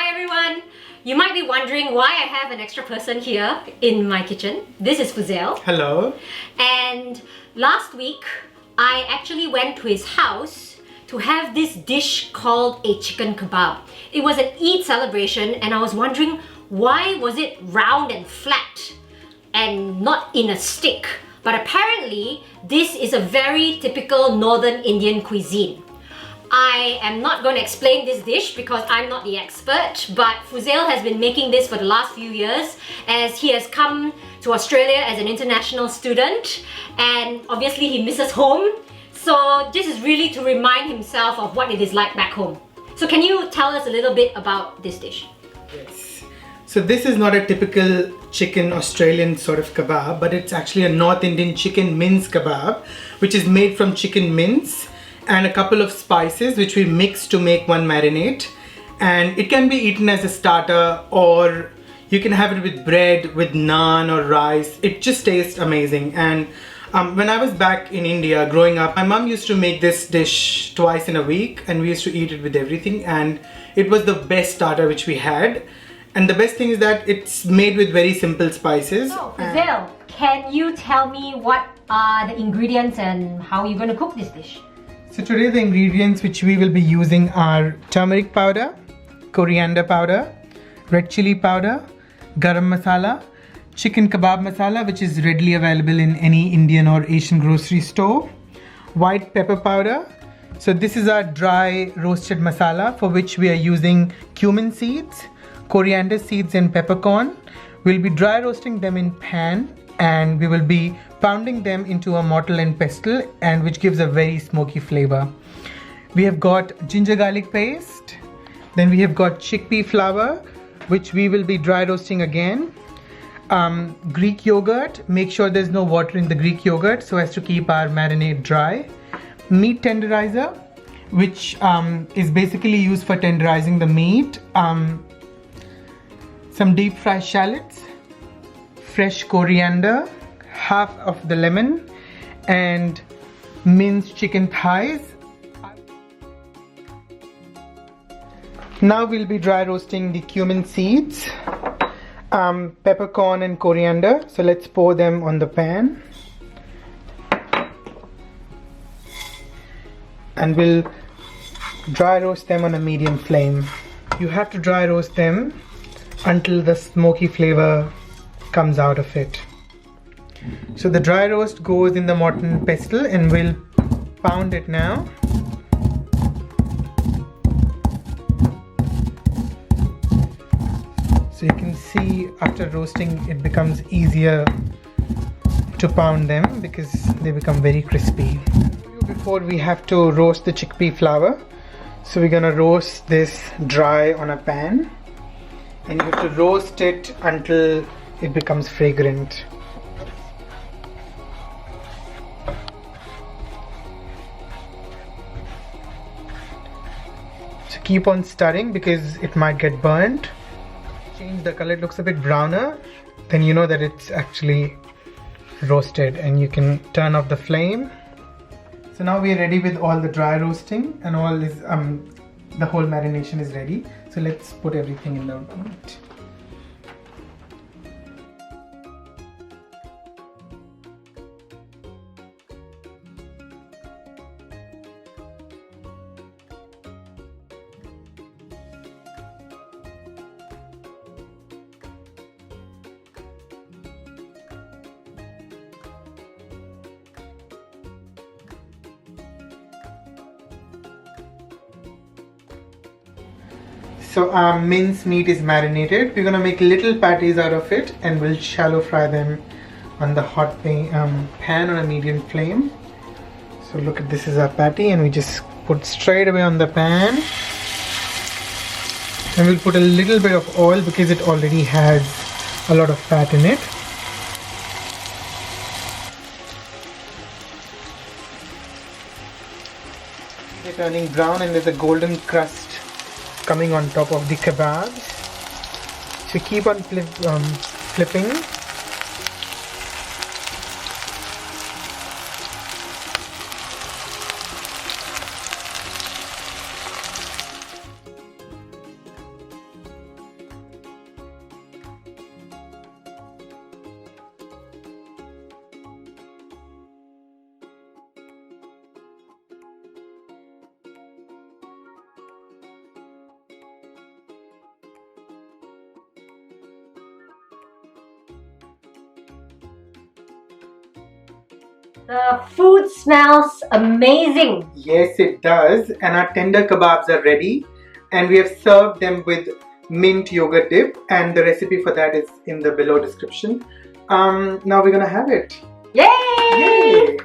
Hi everyone! You might be wondering why I have an extra person here in my kitchen. This is Fuzail. Hello. And last week, I actually went to his house to have this dish called a chicken kebab. It was an Eid celebration and I was wondering why was it round and flat and not in a stick? But apparently, this is a very typical Northern Indian cuisine. I am not going to explain this dish because I'm not the expert, but Fuzail has been making this for the last few years as he has come to Australia as an international student and obviously he misses home. So this is really to remind himself of what it is like back home. So can you tell us a little bit about this dish? Yes. So this is not a typical chicken Australian sort of kebab, but it's actually a North Indian chicken mince kebab, which is made from chicken mince and a couple of spices which we mix to make one marinade. And it can be eaten as a starter or you can have it with bread, with naan or rice. It just tastes amazing. And when I was back in India growing up, my mom used to make this dish twice in a week and we used to eat it with everything, and it was the best starter which we had. And the best thing is that it's made with very simple spices. So, Fuzail, can you tell me what are the ingredients and how you're going to cook this dish? So today the ingredients which we will be using are turmeric powder, coriander powder, red chili powder, garam masala, chicken kebab masala which is readily available in any Indian or Asian grocery store, white pepper powder. So this is our dry roasted masala for which we are using cumin seeds, coriander seeds and peppercorn. We'll be dry roasting them in pan and we will be pounding them into a mortar and pestle, and which gives a very smoky flavor. We have got ginger garlic paste, then we have got chickpea flour which we will be dry roasting again, Greek yogurt. Make sure there's no water in the Greek yogurt so as to keep our marinade dry, meat tenderizer which is basically used for tenderizing the meat, some deep fried shallots, fresh coriander, half of the lemon, and minced chicken thighs. Now we'll be dry roasting the cumin seeds, peppercorn and coriander. So let's pour them on the pan. And we'll dry roast them on a medium flame. You have to dry roast them until the smoky flavor comes out of it. So the dry roast goes in the mortar and pestle and we'll pound it now. So you can see after roasting it becomes easier to pound them because they become very crispy. Before we have to roast the chickpea flour. So we're gonna roast this dry on a pan and you have to roast it until it becomes fragrant. So keep on stirring because it might get burnt. Change the color, it looks a bit browner, then you know that it's actually roasted and you can turn off the flame. So now we are ready with all the dry roasting and all is the whole marination is ready. So let's put everything in the meat. So our mince meat is marinated. We're gonna make little patties out of it and we'll shallow fry them on the hot pan on a medium flame. So look at this is our patty and we just put straight away on the pan. And we'll put a little bit of oil because it already has a lot of fat in it. They're turning brown and there's a golden crust coming on top of the kebabs. So keep on flipping. The food smells amazing. Yes, it does. And our tender kebabs are ready. And we have served them with mint yogurt dip. And the recipe for that is in the below description. Now we're gonna have it. Yay! Yay!